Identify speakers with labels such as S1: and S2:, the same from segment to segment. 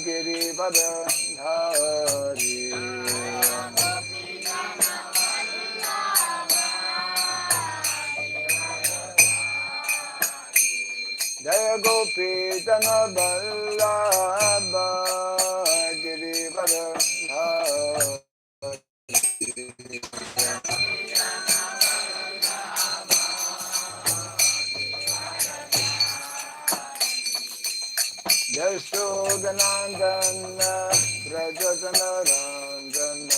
S1: गिरिवरधारी जय गोपी जन वल्लभ गिरिवरधारी यशोदनंदन व्रज जन रंजन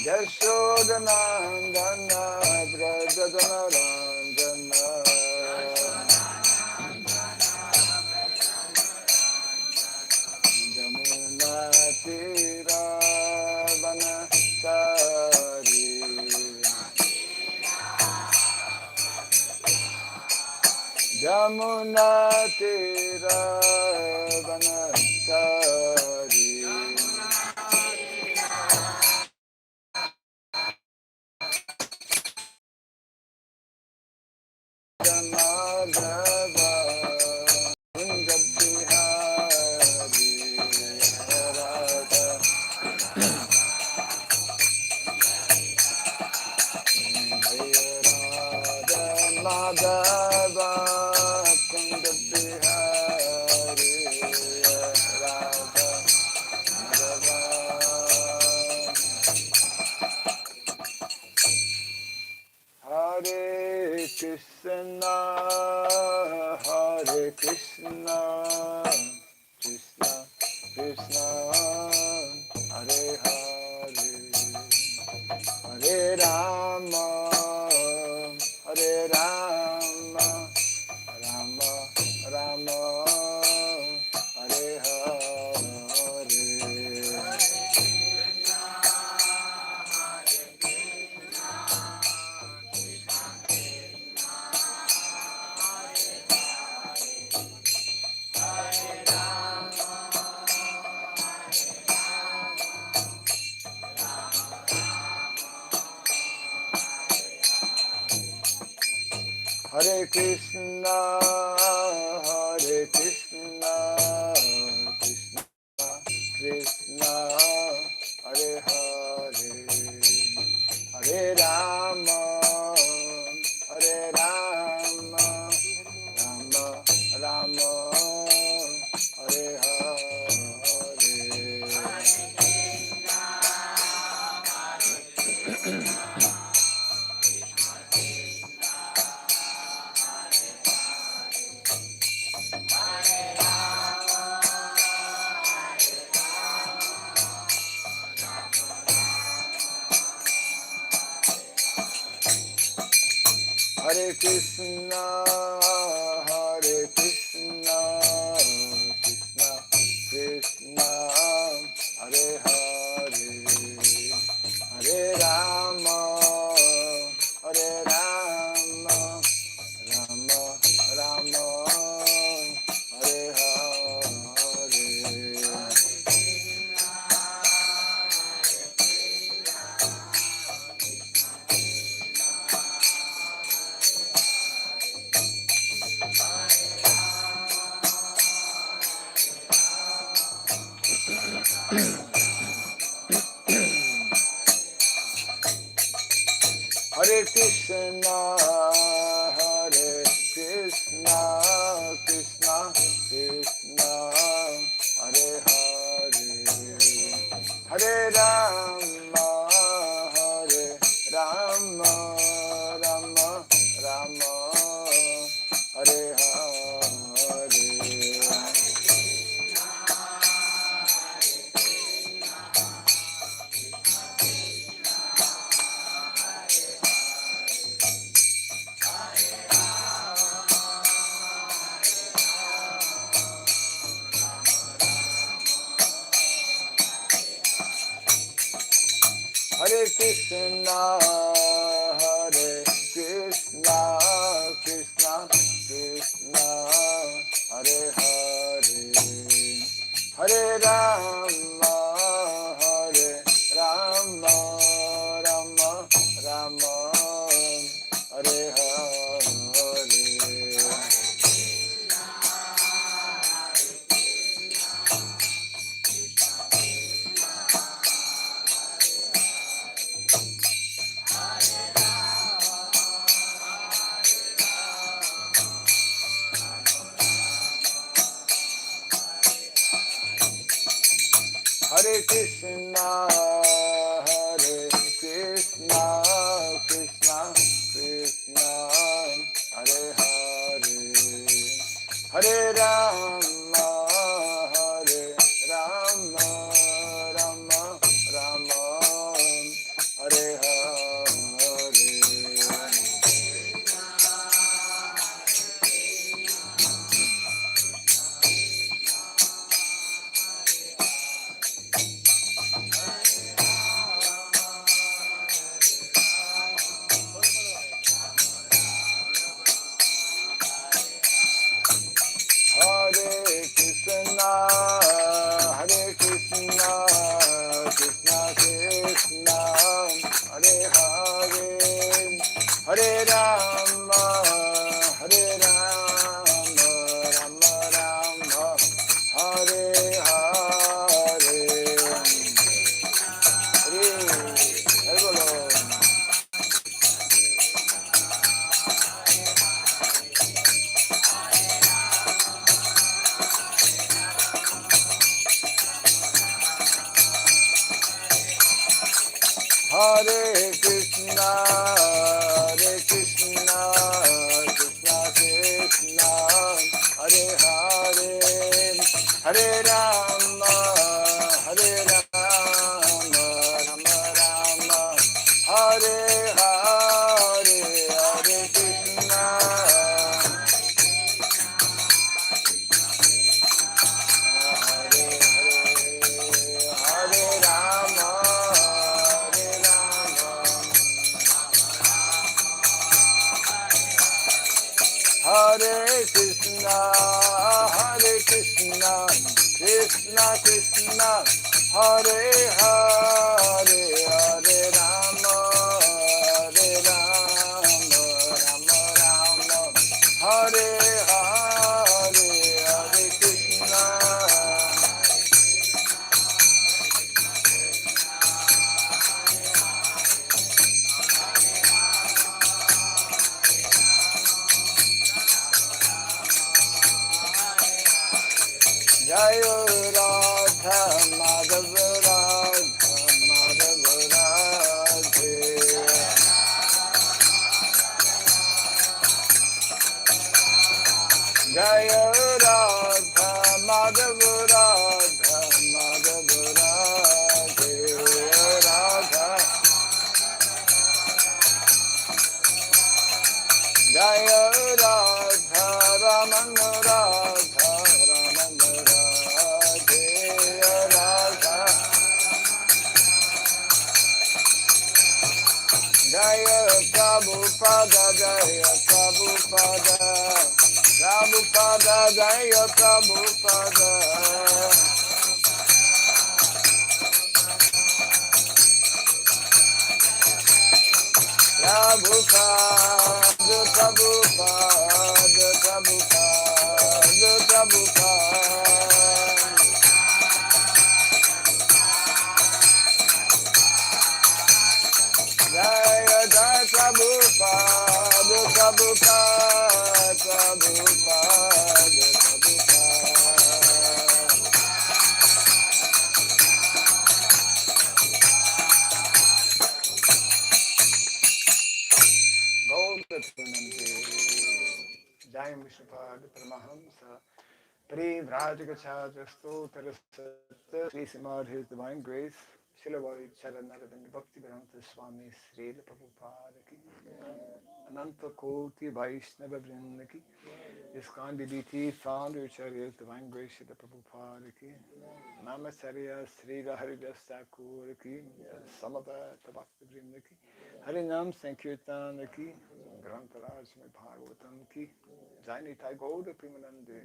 S1: यशोदनंदन व्रज जन रंजन जमुना तीरा वनचारी यमुना तीरा वनचारी माधव कुंज बिहारी राधा माधव कुंज बिहारी राधा हरे Krishna Krishna Krishna Hare Hare Hare Ram Ram Ram Hare Hare Hare Krishna, Krishna Krishna, Hare Hare, Hare Rama, Rama Rama, Hare Hare. Hare Krishna, Krishna Krishna, Hare Hare, Hare Rama, Rama Rama, Hare Hare. Hare Krishna, Krishna Krishna, Hare Hare, Hare Rama, Rama Rama, Hare Hare. Hare Krishna, Krishna Krishna, Hare Hare, Hare Rama, Rama Rama, Hare Hare. Krishna, Hare Krishna, Krishna Krishna, Hare Hare, Hare Rama, Hare Rama, Rama Rama, Hare Hare. Hare Krishna, Hare Krishna, Krishna Krishna, Hare Hare, Hare Rama, Hare Rama, Rama Rama, Hare Hare. Hare, Hare Bolo. Hare Krishna, Hare Krishna, Krishna Krishna, Hare Hare, Hare Rama, Hare Rama, Rama Rama, Hare Hare, Hare Krishna. Hare Hare, Hare Rama, Hare Rama, Hare Krishna, Hare Krishna, Krishna Krishna, Hare Hare, Hare Rama, Hare Rama, Rama Rama, Hare Hare, Hare Krishna. Jai Radha Madhava Radha Madhava Radhe. Jai Radha Madhava Radha Madhava Radhe. Radha Jai Radha Raman Radha Raman Radhe Radha Jaya Prabhupada Jaya Prabhupada Prabhupada Jaya Prabhupada Prabhupada Prabhupada Prabhupada Prabhupada Jaya Jaya Prabhupada Prabhupada Prabhupada Prabhupada Gauratanande Jai Vishnupada Paramahamsa Parivrajakachadrasto Tarasat Sri Simad His Divine Grace Shilavayu Charanaravind Bhakti Vedanta Swami Srila Prabhupada Ki Ananta Koti Vaishnava Vrinda Ki ISKCON DBT Founder Charya Divine Grace Srila Prabhupada Ki Namacharya Sri Haridas Thakur Ki Samavata Bhakti Vrinda Ki Harinam Sankirtan Ki Grantaraj Bhagavatam Ki Jainitai Gauda Primanande.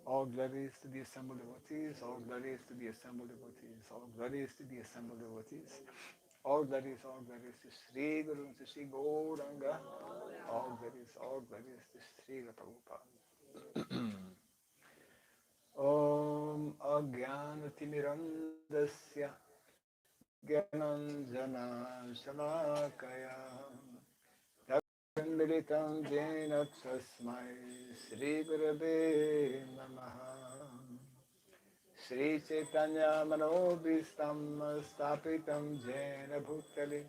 S1: All glories to the assembled devotees, all glories to the assembled devotees, all glories to the assembled devotees, all glories to Sri Guru and to Sri Gauranga, all glories to Sri Prabhupada. Om Agyanatimirandasya Gyananjana Shalakaya Militam Jena Tasmai Sri Gurave Namaha Sri Chaitanya Manobhistam Stapitam Jena Bhutale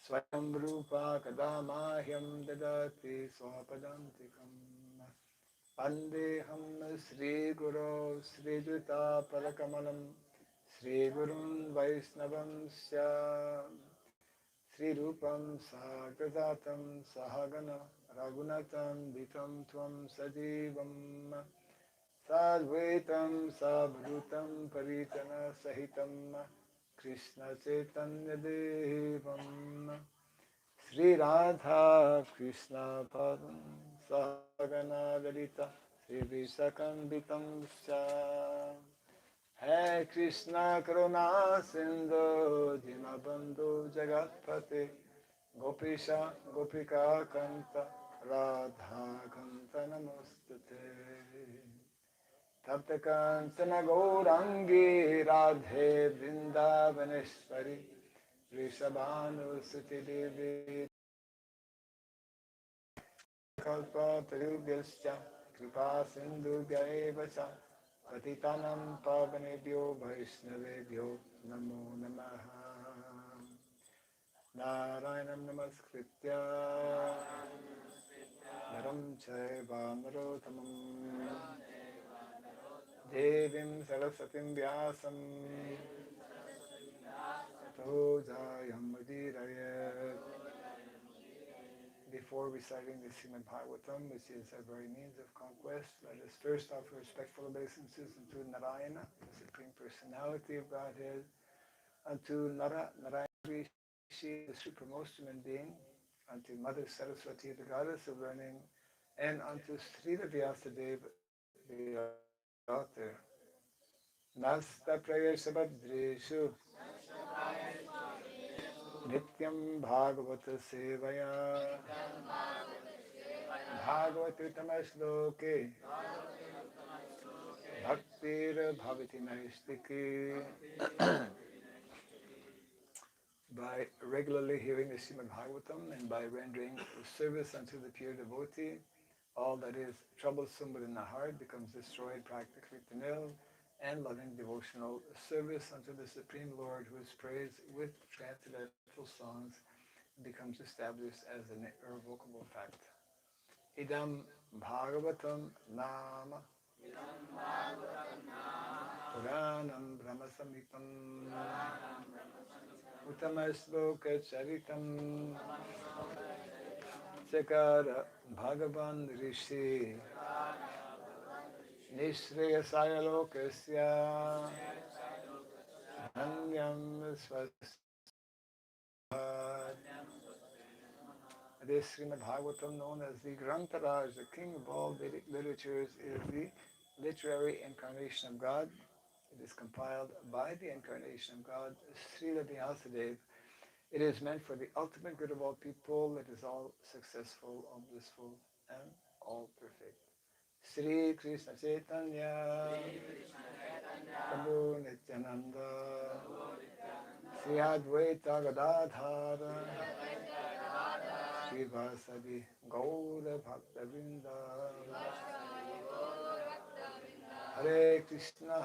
S1: Swayam Rupa Kadamahyam Dadati Swapadantikam Pandeham Sri Guru Sri Juta Palakamalam Sri Gurun Vaisnavam Sya Sri Rupam Sagradatam Sahagana Raghunatam Vitam Tvam Sajivam Sadvaitam Sabhutam Paritana Sahitam Krishna Chaitanya Devam Sri Radha Krishna Padam Sahagana Lalita Sri Visakambitam Sya Hai Krishna Karuna Sindhu Dinabandhu Jagatpate Gopisha Gopika Kanta Radha Kanta Namostate Tapta Kancana Gaurangi Radhe Vrindavaneshwari Rishabhanu Suti Devi Kalpa Tarubhyascha Kripa Sindhu Gyaevacha Patitanam Pavanebhyo Vaishnavebhyo Namo Namaha Narayanam Namaskritya Naram Chaiva Narotamam Devim Saraswatim Vyasam Tato Jayam Udirayat. Before reciting the Srimad Bhagavatam, which is our very means of conquest, let us first offer respectful obeisances unto Narayana, the Supreme Personality of Godhead, unto Narayana Rishi, the supremest human being, unto Mother Saraswati, the goddess of learning, and unto Srila Vyasadeva, the author. Nasta Prayashabhadreshu Nityam Bhagavata Sevaya Bhagavati Tamashloke Bhaktir Bhavati Naistiki. By regularly hearing the Srimad Bhagavatam and by rendering service unto the pure devotee, all that is troublesome within the heart becomes destroyed practically to nil, and loving devotional service unto the Supreme Lord, who is praised with transcendental songs, becomes established as an irrevocable fact. Idam Bhagavatam Nama Puranam Brahmasamhitam Uttamasloka Charitam Sakara Bhagavan Rishi Nishreyasaya Lokasya Dhanyam Swasthad. This Srimad Bhagavatam, known as the Grantaraj, the king of all Vedic literatures, is the literary incarnation of God. It is compiled by the incarnation of God, Srila Vyasadeva. It is meant for the ultimate good of all people. It is all successful, all blissful, and all perfect. Sri Krishna Chaitanya Prabhu Nityananda Sri Advaita Gadadhara Sri Vasadi Gaura Bhakta Vrinda Hare Krishna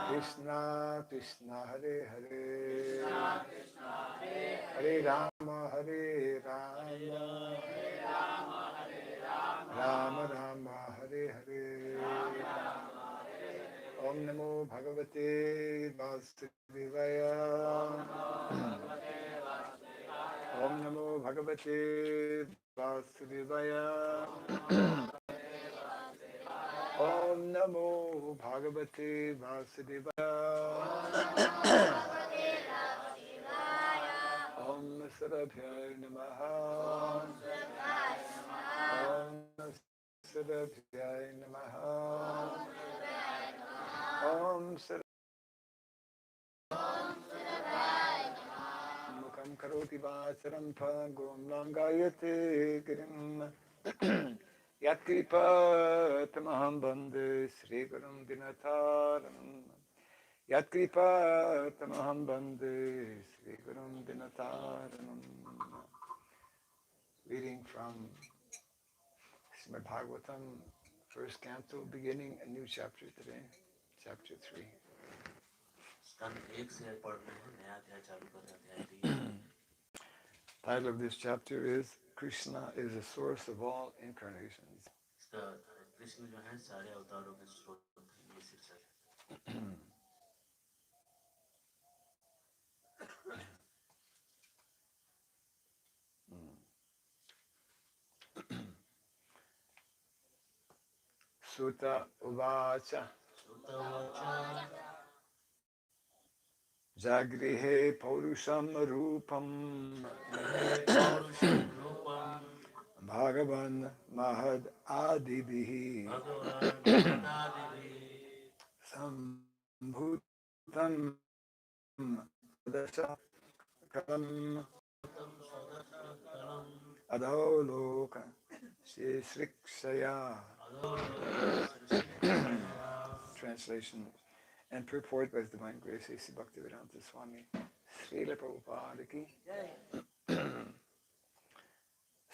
S1: Krishna Krishna Hare Hare Hare Rama Rama Rama Hare Hare. Om Namo Bhagavate Vasudevaya. Om Namo Bhagavate Vasudevaya. Om Namo Bhagavate Vasudevaya. Om Sarabhyaya Namaha. Om Sarabhyaya Namaha. Om Sarabhyaya Mukam Karoti Vacharam Phagom Langayate Girim Yatkripatamaham Bande Sri Gurum Dinataram Yatkripatamaham Bande Sri Gurum Dinataram. Reading from Srimad Bhagavatam, First canto, beginning a new chapter today, chapter 3. Title of this chapter is Krishna is the source of all incarnations. Sutta Uvacha Jagrihe Paurusham Rupam Bhagavan Mahad Adibihi Sambhutam Dasha Kalam Adauloka Shrikshaya. Translation and purport by His Divine Grace A.C. Bhaktivedanta Swami Srila Prabhupada Ki.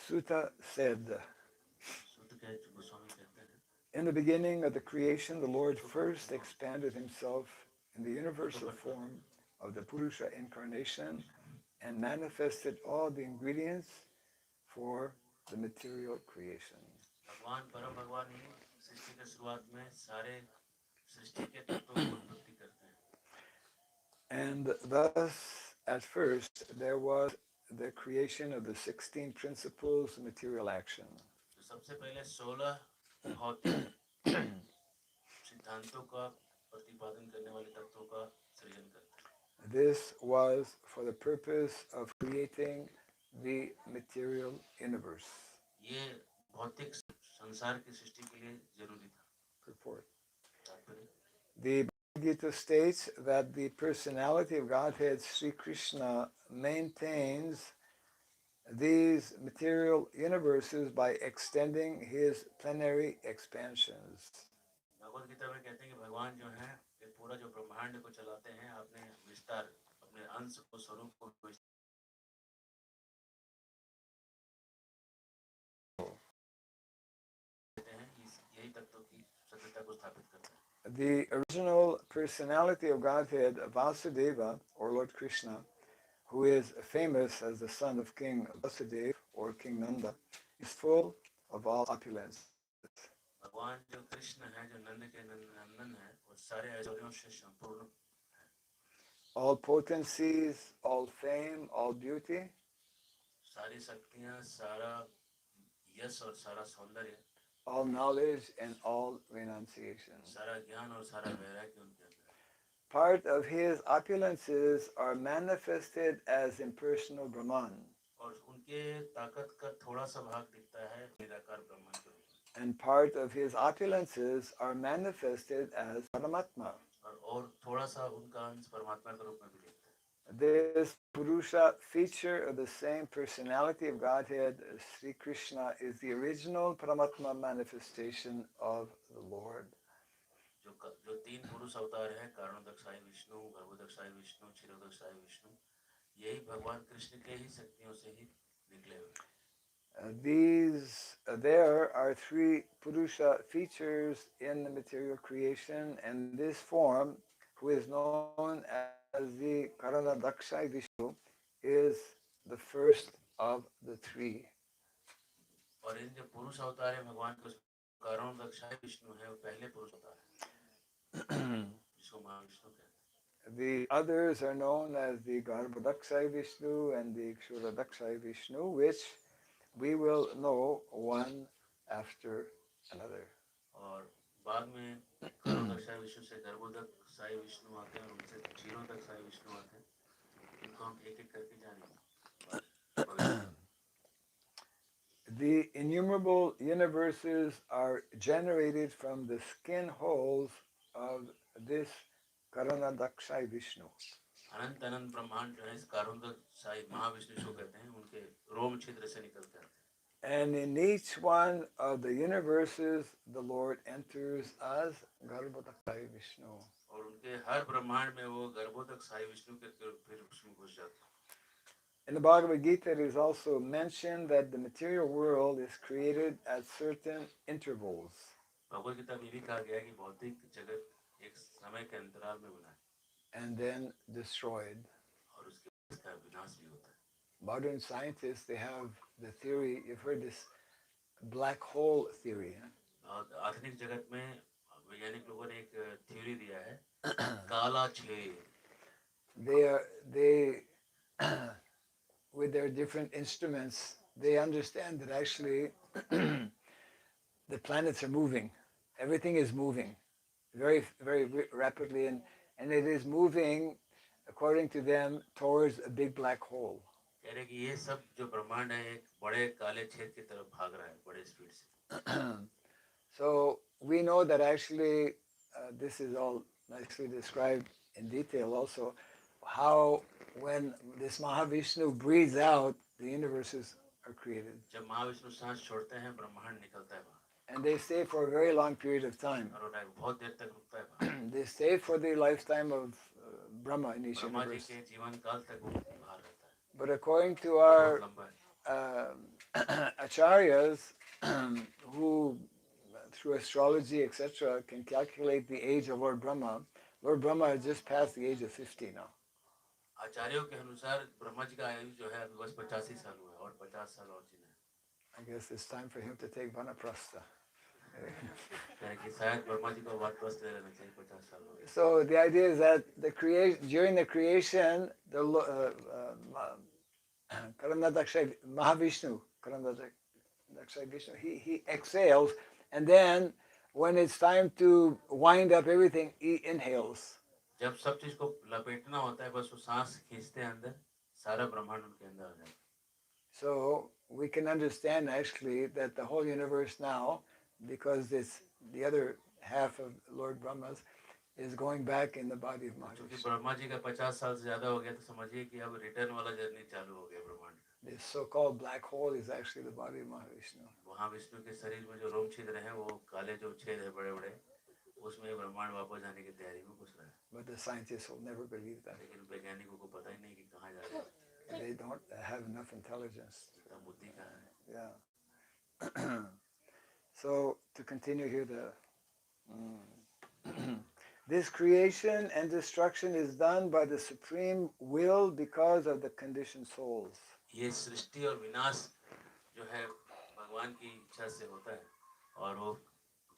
S1: Sutta said, in the beginning of the creation, the Lord first expanded Himself in the universal form of the Purusha incarnation and manifested all the ingredients for the material creation. And thus, at first, there was the creation of the 16 principles of material action. This was for the purpose of creating the material universe. Purport. The Bhagavad Gita states that the personality of Godhead Sri Krishna maintains these material universes by extending His plenary expansions. The original personality of Godhead, Vasudeva, or Lord Krishna, who is famous as the son of King Vasudeva or King Nanda, is full of all opulence. All potencies, all fame, all beauty, all knowledge and all renunciation. Part of His opulences are manifested as impersonal Brahman. And part of His opulences are manifested as Paramatma. This Purusha feature of the same personality of Godhead, Sri Krishna, is the original Paramatma manifestation of the Lord. There are three Purusha features in the material creation, and this form, who is known as the Karanadaksha Vishnu, is the first of the three. The others are known as the Garbhodakshai Vishnu and the Kshuradakshai Vishnu, which we will know one after another. The innumerable universes are generated from the skin holes of this Karanadaksha Vishnu. And in each one of the universes, the Lord enters as Garbhodakshai Vishnu. In the Bhagavad Gita, it is also mentioned that the material world is created at certain intervals.
S2: Bhagavad Gita में भी कहा गया है कि भौतिक जगत एक समय के अंतराल में बना है
S1: and then destroyed.
S2: और उसके बाद इसका विनाश भी होता है.
S1: Modern scientists, they have the theory, you've heard this black hole theory.
S2: और आधुनिक जगत में वैज्ञानिक लोगों ने एक थ्योरी दिया है काला छेद.
S1: They with their different instruments, they understand that actually the planets are moving. Everything is moving very, very rapidly, and it is moving, according to them, towards a big black hole.
S2: कह रहे कि ये सब जो ब्रह्मांड है एक बड़े काले छेद की तरफ भाग रहा है बड़े स्पीड से.
S1: So we know that actually this is all nicely described in detail also, how when this Mahavishnu breathes out, the universes are created.
S2: जब महाविष्णु सांस छोड़ते हैं ब्रह्मांड निकलता है वहाँ
S1: And they stay for a very long period of time.
S2: और वो बहुत देर तक रुकता है वहाँ.
S1: They stay for the lifetime of Brahma in each
S2: Brahma ji
S1: universe.
S2: के जीवन काल तक वो बाहर रहता है.
S1: But according to
S2: बहुत
S1: our
S2: लंबा है.
S1: acharyas, who through astrology, etc., can calculate the age of Lord Brahma has just passed the age of 50 now.
S2: आचार्यों के अनुसार ब्रह्मा जी का आयु जो है अभी बस 85 साल हुआ है और 50 साल और जीना है.
S1: I guess it's time for him to take Vanaprastha.
S2: कि शायद ब्रह्मा जी को वानप्रस्थ ले लेना चाहिए 50 साल हो गए.
S1: So the idea is that during the creation, the Karanadakshay Mahavishnu, Karanadakshay Vishnu, he exhales, and then when it's time to wind up everything, he inhales.
S2: जब सब चीज को लपेटना होता है बस वो सांस खींचते हैं अंदर सारा ब्रह्मांड उनके अंदर आ जाता है.
S1: So we can understand actually that the whole universe now, because the other half of Lord Brahma's is going back in the body of
S2: क्योंकि
S1: Mahavishnu.
S2: ब्रह्मा जी का 50 साल से ज्यादा हो गया तो समझिए कि अब रिटर्न वाला जर्नी चालू हो गया ब्रह्मांड का.
S1: This so-called black hole is actually the body of Mahavishnu.
S2: वहाँ विष्णु के शरीर में जो रोम छिद्र हैं वो काले जो छेद है बड़े बड़े उसमें ब्रह्मांड वापस जाने की तैयारी में घुस रहा है.
S1: But the scientists will never believe that.
S2: लेकिन वैज्ञानिकों को पता ही नहीं कि कहाँ जा रहे हैं.
S1: They don't have enough intelligence.
S2: इतना बुद्धि कहाँ है.
S1: Yeah. So to continue here, this creation and destruction is done by the supreme will because of the conditioned souls.
S2: ये सृष्टि और विनाश जो है भगवान की इच्छा से होता है और वो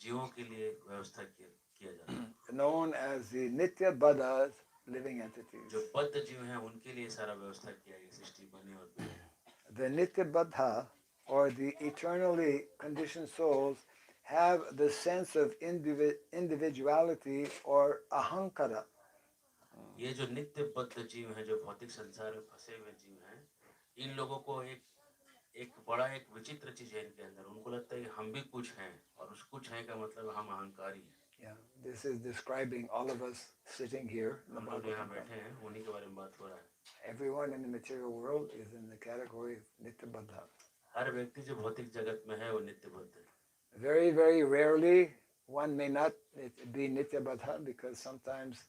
S2: जीवों के लिए व्यवस्था किया जाता है.
S1: Known as the Nitya Baddhas, living entities.
S2: जो बद्ध जीव हैं उनके लिए सारा व्यवस्था किया गया सृष्टि बनी और बिगड़ी.
S1: The Nitya Baddha, or the eternally conditioned souls, have the sense of individuality or ahankara.
S2: ये जो नित्य बद्ध जीव हैं जो भौतिक संसार में फंसे हुए जीव हैं इन लोगों को एक बड़ा एक विचित्र चीज है इनके अंदर. उनको लगता है कि हम भी कुछ हैं और उस कुछ हैं का मतलब हम अहंकारी हैं.
S1: Yeah, this is describing all of us sitting here.
S2: हम लोग यहाँ बैठे हैं उन्हीं के बारे में बात हो रहा है.
S1: Everyone in the material world is in the category of Nitya Baddha.
S2: हर व्यक्ति जो भौतिक जगत में है वो नित्य बद्ध है.
S1: Very, very rarely one may not be Nitya Baddha because sometimes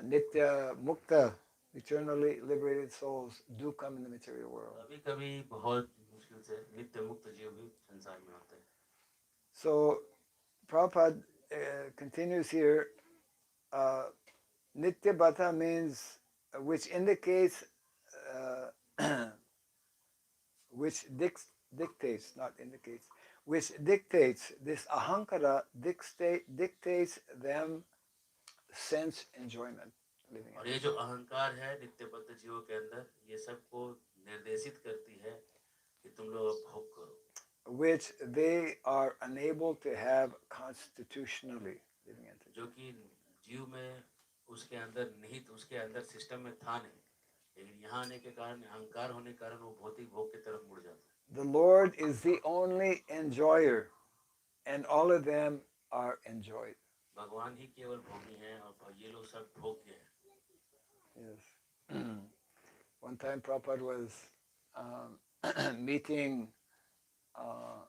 S1: Nitya Mukta, eternally liberated souls, do come in the material world.
S2: कभी कभी बहुत मुश्किल से नित्य मुक्त जीव भी संसार में होते हैं.
S1: So Prabhupada continues here. Nitya Baddha means which indicates, which dictates, not indicates, which dictates, this ahankara dictates them sense enjoyment. Living
S2: और ये जो अहंकार है नित्य बद्ध जीवों के अंदर ये सबको निर्देशित करती है कि तुम लोग भोग करो.
S1: which they are unable to have constitutionally. Living entities.
S2: जो कि जीव में उसके अंदर निहित उसके अंदर सिस्टम में था नहीं लेकिन यहाँ आने के कारण अहंकार होने के कारण वो भौतिक भोग की तरफ मुड़ जाता है.
S1: The Lord is the only enjoyer, and all of them are enjoyed.
S2: भगवान ही केवल भोगी हैं और ये लोग सब भोग्य हैं.
S1: Yes. One time Prabhupada was meeting I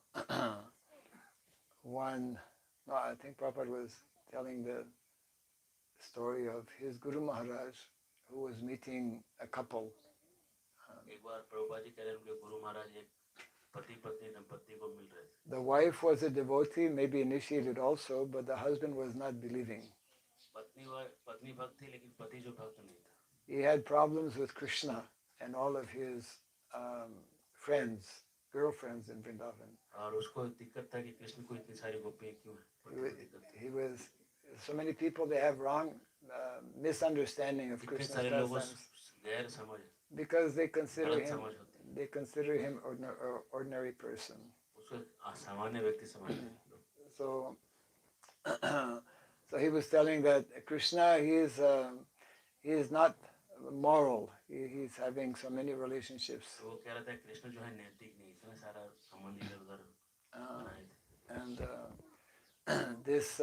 S1: think Prabhupada was telling the story of his Guru Maharaj who was meeting a couple.
S2: एक बार प्रभुपाद जी कह रहे हैं उनके गुरु महाराज एक पति पत्नी दंपति को मिल रहे थे.
S1: The wife was a devotee, maybe initiated also, but the husband was not believing.
S2: पत्नी भक्त थी लेकिन पति जो भक्त नहीं था.
S1: He had problems with Krishna and all of his friends, girlfriends in Vrindavan.
S2: और उसको दिक्कत था कि कृष्ण को इतनी सारी गोपियां क्यों हैं.
S1: He was so many people, they have wrong misunderstanding of
S2: इतने
S1: Krishna's
S2: सारे लोगों
S1: pastimes
S2: गैर समझ
S1: because they consider
S2: गलत
S1: him
S2: समझ होती है.
S1: ordinary person.
S2: उसको सामान्य व्यक्ति समझते हैं.
S1: So, so he was telling that Krishna, he is not moral. He's having so many relationships.
S2: तो वो कह रहा था कृष्ण जो है नैतिक नहीं, इतना सारा संबंध इधर-उधर बनाए थे.
S1: And this,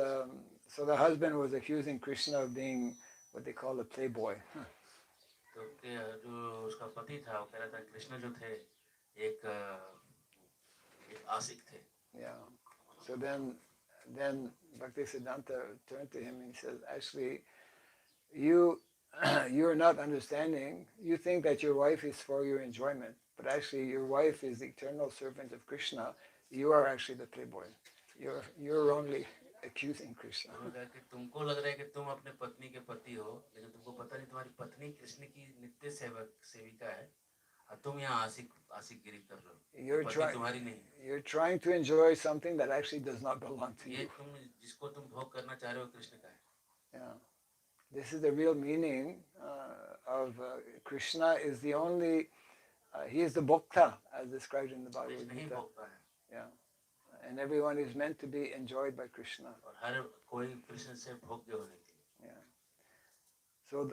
S1: so the husband was accusing Krishna of being what they call a playboy.
S2: तो जो उसका पति था वो कह रहा था कृष्ण जो थे एक आशिक थे.
S1: Yeah. So then Bhaktisiddhanta turned to him and he says, actually, you're not understanding. You think that your wife is for your enjoyment, but actually your wife is the eternal servant of Krishna. You are actually the playboy. You're wrongly accusing Krishna.
S2: तुमको लग रहा है कि तुम अपने पत्नी के पति हो, लेकिन तुमको पता नहीं तुम्हारी पत्नी कृष्ण की नित्य सेविका है, और तुम यहाँ आशिकगिरी कर रहे हो. पत्नी तुम्हारी नहीं.
S1: You're trying to enjoy something that actually does not belong to
S2: ये
S1: you.
S2: तुम जिसको तुम भोग करना चाह रहे हो कृष्ण का है.
S1: Yeah. This is the real meaning of Krishna is the only, he is the bhokta as described in the Bhagavad
S2: Krishna he
S1: Gita.
S2: भोगता है.
S1: Yeah. And everyone is meant to be enjoyed by Krishna.
S2: और हर कोई कृष्ण से भोग्य होने के लिए.
S1: Yeah. So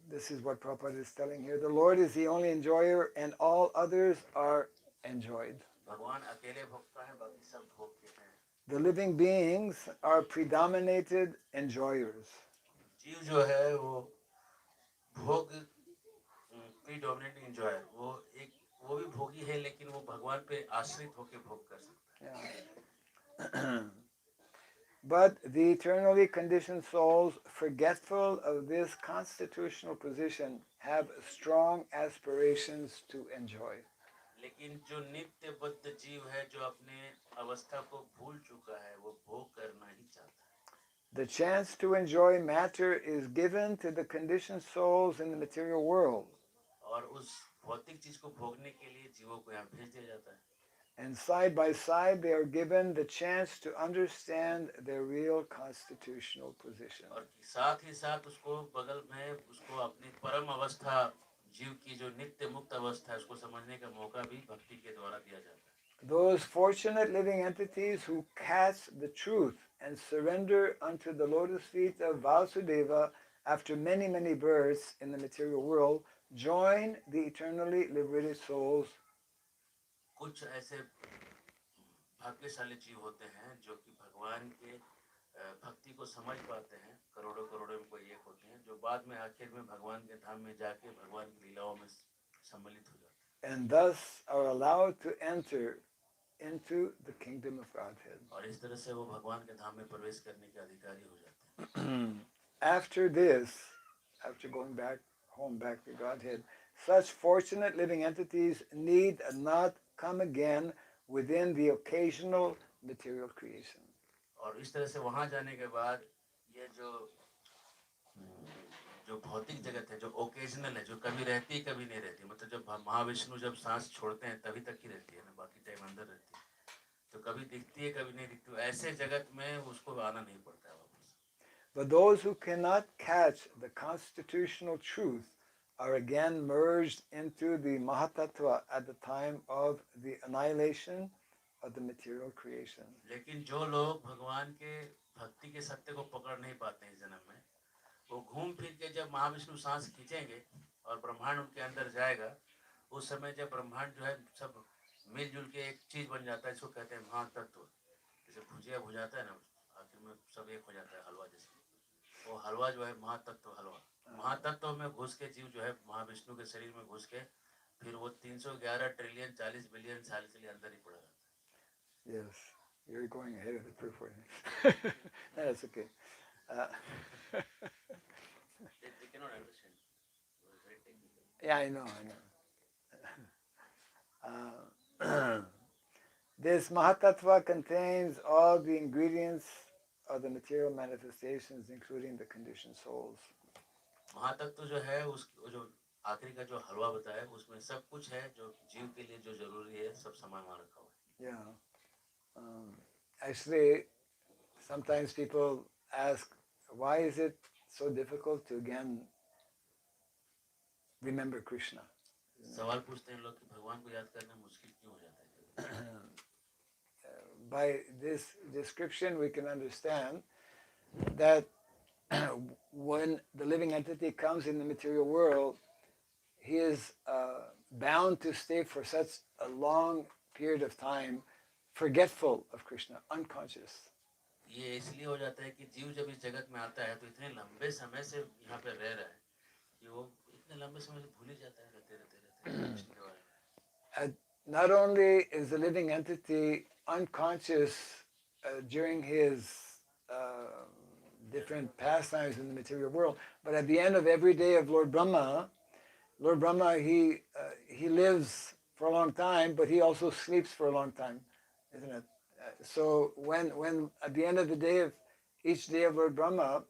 S1: this is what Prabhupada is telling here. The Lord is the only enjoyer and all others are enjoyed.
S2: भगवान अकेले भोगता है, बाकी सब भोग्य हैं.
S1: The living beings are predominated enjoyers.
S2: जीव जो है वो भोग predominant enjoyer, वो भी भोगी है, लेकिन वो भगवान पे आश्रित होकर भोग कर सकता है.
S1: Yeah. But the eternally conditioned souls, forgetful of this constitutional position, have strong aspirations to enjoy.
S2: लेकिन जो नित्य बद्ध जीव है, जो अपने अवस्था को भूल चुका है, वो भोग करना ही चाहता है.
S1: The chance to enjoy matter is given to the conditioned souls in the material world.
S2: और उस भौतिक चीज को भोगने के लिए जीवों को यहाँ भेज दिया जाता है.
S1: And side by side, they are given the chance to understand their real constitutional position.
S2: और साथ ही साथ उसको बगल में उसको अपनी परम अवस्था, जीव की जो नित्य मुक्त अवस्था है, उसको समझने का मौका भी भक्ति के द्वारा दिया जाता है.
S1: Those fortunate living entities who catch the truth and surrender unto the lotus feet of Vasudeva after many, many births in the material world, join the eternally liberated souls.
S2: कुछ ऐसे भाग्यशाली जीव होते हैं जो कि भगवान के भक्ति को समझ पाते हैं, करोड़ों करोड़ों में कोई एक होते हैं, जो बाद में आखिर में भगवान के धाम में जाके भगवान की लीलाओं में सम्मिलित हो जाते हैं.
S1: And thus are allowed to enter into the kingdom of Godhead.
S2: और इस तरह से वो भगवान के धाम में प्रवेश करने के अधिकारी हो जाते हैं.
S1: After this, after going back to Godhead, such fortunate living entities need not come again within the occasional material creation.
S2: और इस तरह से वहां जाने के बाद ये जो भौतिक जगत है, जो ओकेजनल है, जो कभी रहती है कभी नहीं रहती, मतलब जब महाविष्णु जब सांस छोड़ते हैं तभी तक ही रहती है ना, बाकी टाइम अंदर रहती है, तो कभी दिखती है कभी नहीं दिखती, ऐसे जगत में उसको आना नहीं पड़ता है वापस.
S1: But those who cannot catch the constitutional truth are again merged into the Mahatattva at the time of the annihilation of the material creation.
S2: लेकिन जो लोग भगवान के भक्ति के सत्य को पकड़ नहीं पाते हैं जन्म में, वो घूम फिर के जब महाविष्णु सांस खींचेंगे और ब्रह्मांड उनके अंदर जाएगा, उस समय जब ब्रह्मांड जो है सब मिलजुल के एक चीज बन जाता है, इसको कहते हैं महातत्व. जैसे भुजिया भुजाता है ना, आखिर में सब एक हो जाता है हलवा जैसे, वो हलवा जो है महातत्व हलवा. महातत्व में घुस के जीव जो है महाविष्णु के शरीर में घुस के फिर वो 311 ट्रिलियन 40 बिलियन साल के लिए अंदर ही पड़ा रहता है.
S1: Yes, you're going ahead of the proof. That's okay.
S2: They cannot understand. It was very technical.
S1: Yeah, I know. This Mahatattva contains all the ingredients of the material manifestations, including the conditioned souls.
S2: महातत्व जो है उस जो आखिरी का जो हलवा बताया उसमें सब कुछ है जो जीव के लिए जो जरूरी है सब सामान वहाँ रखा हुआ है.
S1: Yeah. Actually, sometimes people ask, why is it so difficult to again remember Krishna?
S2: सवाल पूछते हैं लोग कि भगवान को याद करना मुश्किल क्यों हो जाता है.
S1: By this description, we can understand that when the living entity comes in the material world, he is bound to stay for such a long period of time forgetful of Krishna, unconscious.
S2: ये इसलिए हो जाता है कि जीव जब इस जगत में आता है तो इतने लंबे समय से यहाँ पे रह रहा है कि वो इतने लंबे समय से भूल ही जाता है रहते कृष्ण के बारे में.
S1: Not only is the living entity unconscious during his different pastimes in the material world, but at the end of every day of Lord Brahma, he lives for a long time, but he also sleeps for a long time, isn't it? So when at the end of the day of each day of Lord Brahma,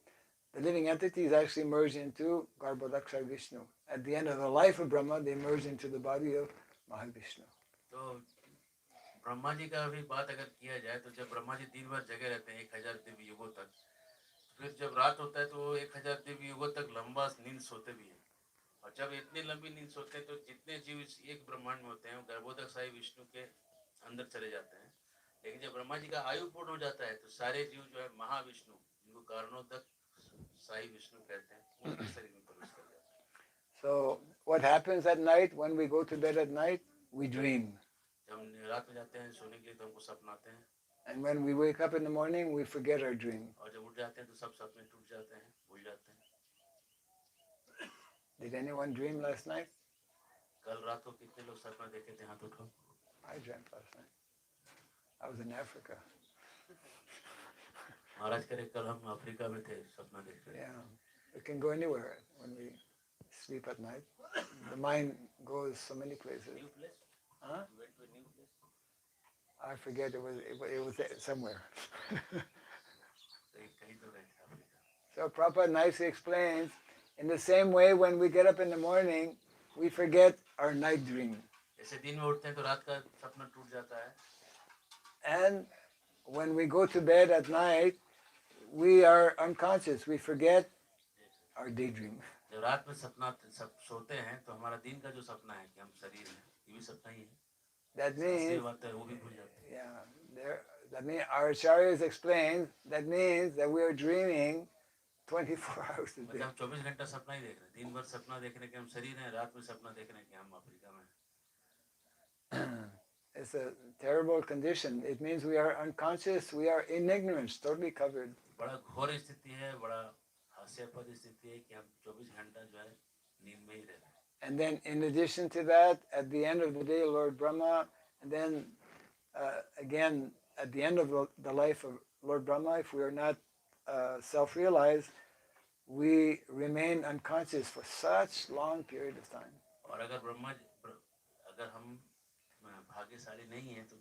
S1: the living entities actually merge into Garbhodakshar Vishnu. At the end of the life of Brahma, they merge into the body of Mahavishnu.
S2: तो ब्रह्मा जी का भी बात अगर किया जाए तो जब ब्रह्मा जी दिन भर जगे रहते हैं 1000 दिव्य युगों तक, फिर जब रात होता है तो 1000 दिव्य युगों तक लंबा नींद सोते भी हैं. और जब इतनी लंबी नींद सोते हैं तो जितने जीव एक ब्रह्मांड में होते हैं गर्भोदक साई विष्णु के अंदर चले जाते हैं. लेकिन जब ब्रह्मा जी का आयु पूर्ण हो जाता है तो सारे जीव जो है महाविष्णु जिनको कारणोदक साई विष्णु कहते हैं उनके शरीर में प्रवेश कर जाते हैं.
S1: So what happens at night when we go to bed at night? We dream.
S2: जब हम रात में जाते हैं सोने के लिए तो हमको सपना आते हैं.
S1: And when we wake up in the morning, we forget our dream.
S2: और जब उठ जाते हैं तो सब सपने टूट जाते हैं, भूल जाते हैं.
S1: Did anyone dream last night?
S2: कल रात को कितने लोग सपना देखे थे? हाथ उठाओ.
S1: I dreamt last night. I was in Africa.
S2: महाराज करे कल हम अफ्रीका में थे सपना देख रहे.
S1: Yeah, we can go anywhere when we sleep at night. The mind goes so many places.
S2: New place?
S1: Huh?
S2: You went to a new place?
S1: I forget, it was somewhere.
S2: कहीं तो गए थे Africa.
S1: So Prabhupada nicely explains, in the same way when we get up in the morning, we forget our night dream.
S2: ऐसे दिन में उठते हैं तो रात का सपना टूट जाता है.
S1: And when we go to bed at night, we are unconscious. We forget our daydream.
S2: जब रात में सपना सब सोते हैं तो हमारा दिन का जो सपना है कि हम शरीर हैं ये भी सपना ही है.
S1: That means,
S2: बात है वो भी भूल जाते हैं.
S1: yeah, that means our acharyas explain, that means that we are dreaming 24 hours a day.
S2: मतलब 24 घंटा सपना ही देख रहे हैं. दिन भर सपना देखने के हम शरीर हैं, रात में सपना देखने के हम अफ्रीका में हैं.
S1: It's a terrible condition. It means we are unconscious, we are in ignorance, totally covered.
S2: बड़ा घोर स्थिति है, बड़ा हास्यास्पद स्थिति है कि हम 24 घंटा जो है नींद में ही रह रहे हैं.
S1: And then in addition to that, at the end of the day, Lord Brahma, and then again, at the end of the life of Lord Brahma, if we are not self-realized, we remain unconscious for such long period of time.
S2: और अगर हम भाग्यशाली नहीं है तो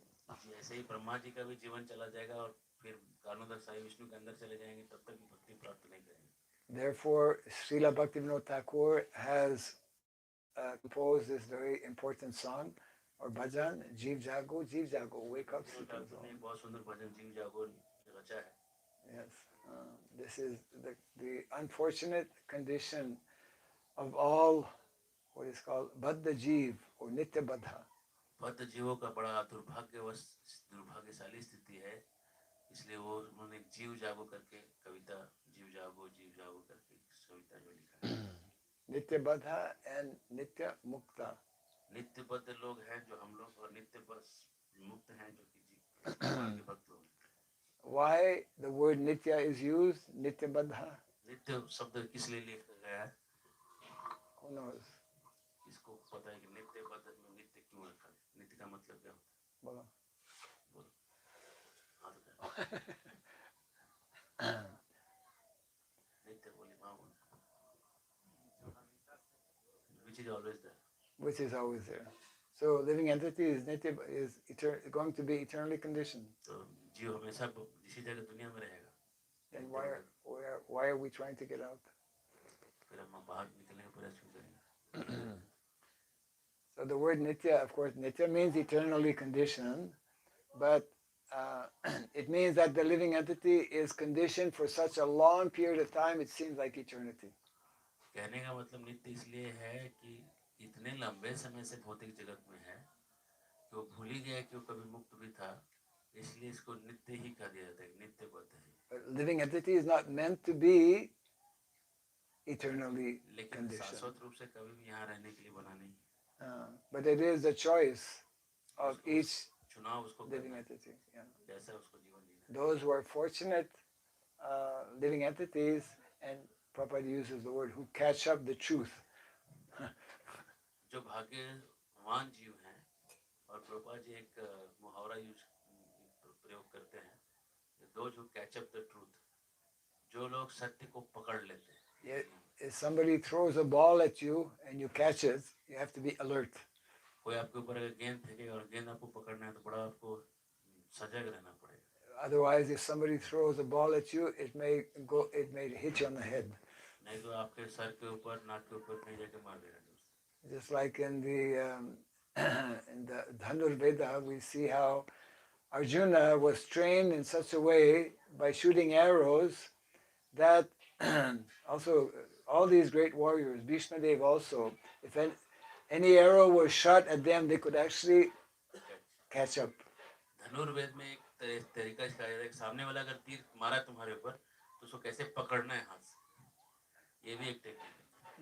S2: ऐसे ही ब्रह्मा जी का भी जीवन चला जाएगा और फिर कारणोदक साई विष्णु के अंदर चले जाएंगे, तब तक भी भक्ति प्राप्त नहीं करेंगे.
S1: Therefore, Srila Bhaktivinoda Thakur has composed this very important song or bhajan, Jeev Jago, wake up.
S2: एक बहुत सुंदर भजन जीव जागो रचा है.
S1: Yes, this is the unfortunate condition of all what is called Baddha Jeev or Nitya Baddha.
S2: बद्ध जीवों का बड़ा दुर्भाग्यशाली स्थिति है, इसलिए वो उन्होंने जीव जागो करके कविता जीव जागो करके कविता जो लिखा है.
S1: Nitya Baddha and Nitya Mukta.
S2: नित्य बद्ध लोग हैं जो हम लोग और नित्य मुक्त हैं जो कि भगवान के भक्त लोग.
S1: Why the word Nitya is used? Nitya Baddha.
S2: नित्य शब्द किस लिए लिखा गया है?
S1: Who knows?
S2: इसको पता है कि नित्य बद्ध में नित्य क्यों रखा है? नित्य का मतलब क्या होता है?
S1: बोलो.
S2: हाँ तो नित्य बोले माँ बोले. Which is always there.
S1: Which is always there. So living entity is nitya, is going to be eternally conditioned.
S2: तो जीव हमेशा इसी जगह दुनिया में रहेगा.
S1: Then why are we trying to get out?
S2: फिर हम बाहर निकलने का प्रयास क्यों करेंगे?
S1: So the word nitya, of course, nitya means eternally conditioned, but it means that the living entity is conditioned for such a long period of time, it seems like eternity.
S2: कहने का मतलब नित्य इसलिए है कि इतने लंबे समय से भौतिक जगत में है कि वो भूल ही गया कि वो कभी मुक्त भी था, इसलिए इसको नित्य ही कहा जाता है, नित्य बद्ध है.
S1: But living entity is not meant to be eternally
S2: लेकिन
S1: conditioned.
S2: शाश्वत रूप से कभी भी यहाँ रहने के लिए बना नहीं.
S1: But it is the choice of each
S2: चुनाव उसको
S1: living
S2: करना है,
S1: entity. Yeah.
S2: कैसा उसको जीवन जीना है.
S1: Those who are fortunate living entities, and Prabhupada uses the word, who catch up the truth.
S2: जो भाग्यवान जीव हैं, और प्रभुपाद जी एक मुहावरा प्रयोग करते हैं, those who catch up the truth, जो लोग सत्य को पकड़ लेते हैं.
S1: If somebody throws a ball at you and you catch it, you have to be alert.
S2: कोई आपके ऊपर अगर गेंद फेंके और गेंद आपको पकड़ना है तो बड़ा आपको सजग रहना पड़ेगा.
S1: Otherwise, if somebody throws a ball at you, it may hit you on the head.
S2: नहीं तो आपके सर के ऊपर, नाक के ऊपर कहीं जाके मार देगा.
S1: Just like in the Dhanurveda, we see how Arjuna was trained in such a way by shooting arrows that also all these great warriors, Bhishma Dev also, if any arrow was shot at them, they could actually catch up.
S2: धनुर्वेद में एक तरीका सिखाया जाता है कि सामने वाला अगर तीर मारा तुम्हारे ऊपर तो उसको कैसे पकड़ना है हाथ से. ये भी एक टेक्निक है.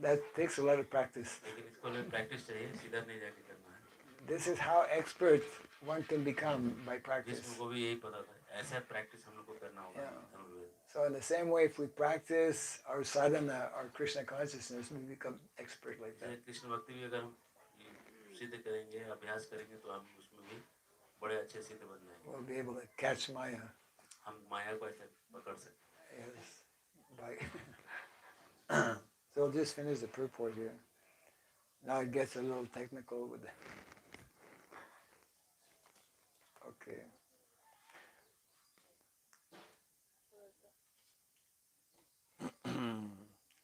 S1: That takes a lot of practice.
S2: लेकिन इसको लिए प्रैक्टिस चाहिए, सीधा नहीं जाके करना है.
S1: This is how expert one can become by practice.
S2: जिसको भी यही पता था, ऐसा प्रैक्टिस हम लोग को करना होगा. धनुर्वेद.
S1: So in the same way, if we practice our sadhana, our Krishna consciousness, we become expert like that.
S2: Krishna भक्ति भी अगर हम सिद्ध करेंगे, अभ्यास करेंगे तो हम उसमें भी बड़े अच्छे सिद्ध बन जाएंगे.
S1: We'll be able to catch Maya.
S2: हम माया को ऐसे पकड़ सकते हैं.
S1: Yes. By so we'll just finish the purport here. Now it gets a little technical with the... Okay.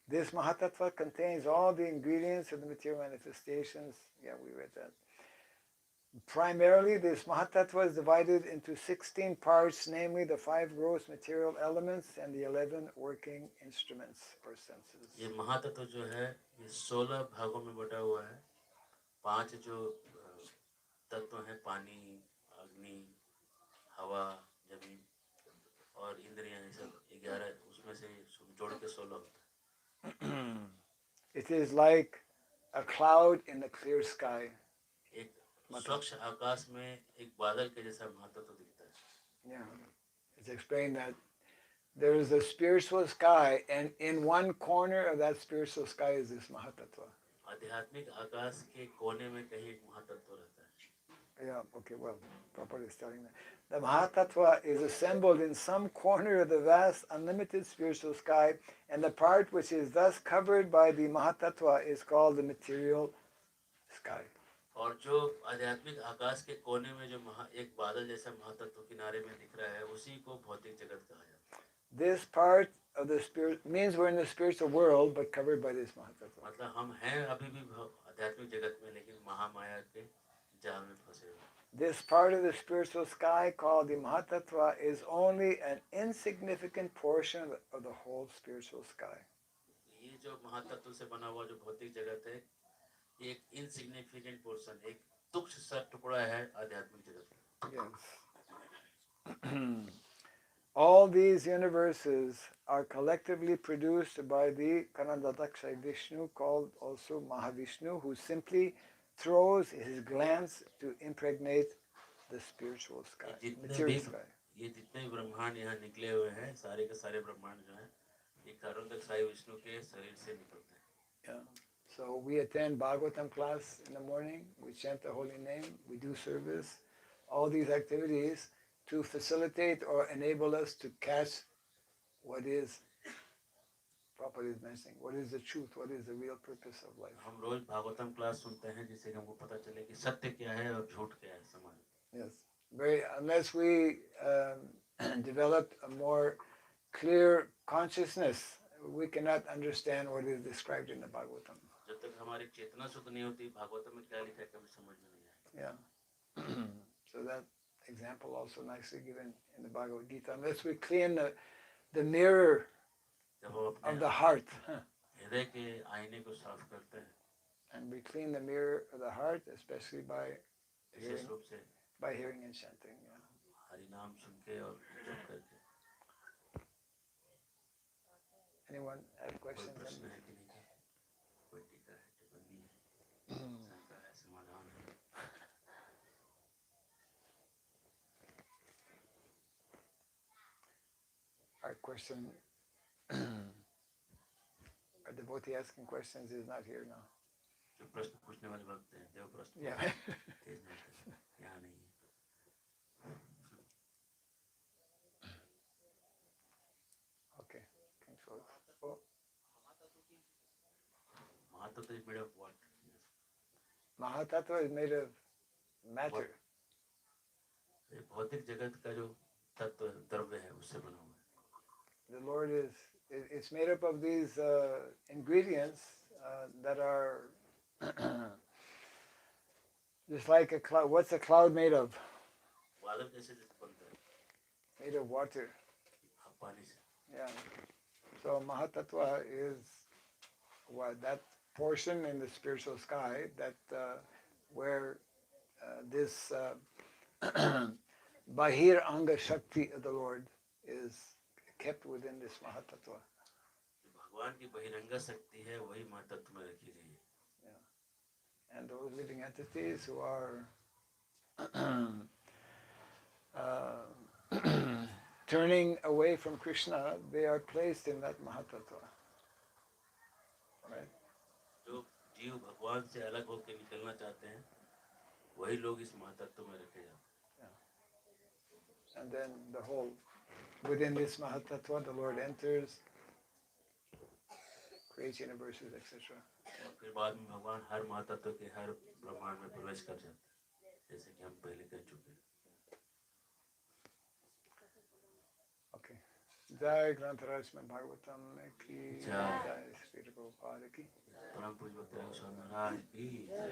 S1: This Mahatattva contains all the ingredients of the material manifestations. Yeah, we read that. Primarily, this Mahatattva is divided into 16 parts, namely the 5 gross material elements and the 11 working instruments or senses.
S2: ये महातत्व जो है ये 16 भागों में बटा हुआ है. 5 जो तत्व हैं, पानी, अग्नि, हवा, जमीन और इंद्रियां, ये सब 11, उसमें से जोड़ के 16 होता है.
S1: It is like a cloud in the clear sky.
S2: एक स्वच्छ आकाश में एक बादल के जैसा महातत्व दिखता है.
S1: Yeah, it's explained that there is a spiritual sky, and in one corner of that spiritual sky is this Mahatattva.
S2: आध्यात्मिक आकाश के कोने में कहीं एक महातत्व रहता है.
S1: Yeah, okay, well, Prabhupada is telling that. The Mahatattva is assembled in some corner of the vast, unlimited spiritual sky, and the part which is thus covered by the Mahatattva is called the material sky.
S2: और जो आध्यात्मिक आकाश के कोने में जो एक बादल जैसा महातत्व किनारे में दिख रहा है, उसी को भौतिक जगत कहा जाता है.
S1: This part of the spirit means we're in the spiritual world, but covered by this Mahatattva.
S2: मतलब हम हैं अभी भी आध्यात्मिक जगत में, लेकिन महामाया के जाल में फंसे हुए.
S1: This part of the spiritual sky called the Mahatattva is only an insignificant portion of the whole spiritual sky.
S2: ये जो महातत्व से बना हुआ जो भौतिक जगत है, एक इनसिग्निफिकेंट पोर्शन, एक तुच्छ सा टुकड़ा है आध्यात्मिक जगत का.
S1: Yes. All these universes are collectively produced by the Kanadatakshay Vishnu, called also Mahavishnu, who simply throws his glance to impregnate the spiritual sky, material sky.
S2: ये जितने ब्रह्मांड यहाँ निकले हुए हैं, सारे के सारे ब्रह्मांड जो हैं, ये कारुण्यक विष्णु के शरीर से निकलते हैं.
S1: Yeah. So we attend Bhagavatam class in the morning, we chant the holy name, we do service, all these activities to facilitate or enable us to catch what is Prabhupada is mentioning, what is the truth, what is the real purpose of life.
S2: हम रोज Bhagavatam class सुनते हैं जिससे कि हमको पता चले कि सत्य क्या है और झूठ क्या है समाज में.
S1: Yes. Unless we develop a more clear consciousness, we cannot understand what is described in the Bhagavatam.
S2: जब तक हमारी चेतना शुद्ध नहीं होती भागवतम में क्या लिखा है कभी समझ में नहीं आएगा.
S1: Yeah. So that example also nicely given in the Bhagavad Gita. Unless we clean the mirror
S2: जब हम
S1: of
S2: अपने
S1: the heart,
S2: हृदय के आईने को साफ करते हैं
S1: and we clean the mirror of the heart, especially by
S2: विशेष रूप से
S1: hearing and chanting. Yeah.
S2: Hari नाम सुन के और जप करके.
S1: Anyone have
S2: कोई
S1: questions?
S2: प्रश्न है कि नहीं है? कोई टीका है टिप्पणी है शंका है समाधान है?
S1: Our question, our devotee asking questions is not here now.
S2: जो प्रश्न पूछने वाले भक्त हैं देव प्रश्न
S1: Yeah.
S2: तेज नहीं करते, यहाँ नहीं है.
S1: Okay. Thanks for oh,
S2: महातत्व is made of what?
S1: Mahatattva is made of matter.
S2: ये भौतिक जगत का जो तत्व द्रव्य है उससे बना हुआ है.
S1: The Lord it's made up of these ingredients that are just like a cloud. What's a cloud made of?
S2: बादल कैसे बनता है?
S1: Made of water.
S2: पानी से.
S1: Yeah. So Mahatattva is that portion in the spiritual sky that where this Bahir Anga Shakti of the Lord is kept within this Mahatattva.
S2: भगवान की बहिरंगा शक्ति है वही महातत्व में रखी गई है.
S1: And those living entities who are turning away from Krishna, they are placed in that Mahatattva. Right?
S2: जो जीव भगवान से अलग होकर निकलना चाहते हैं वही लोग इस महातत्व में रखे जाते हैं.
S1: And then within this Mahatattva, the Lord enters, creates universes, etc.
S2: और फिर बाद में भगवान हर महातत्व के हर ब्रह्मांड में प्रवेश कर जाते हैं जैसे कि हम पहले कह चुके हैं.
S1: Okay. Jai Grantaraj Bhagavatam ki
S2: Jai.
S1: Jai Sri Prabhupada ki.
S2: परम पूज्य भक्त स्वामी महाराज की जय.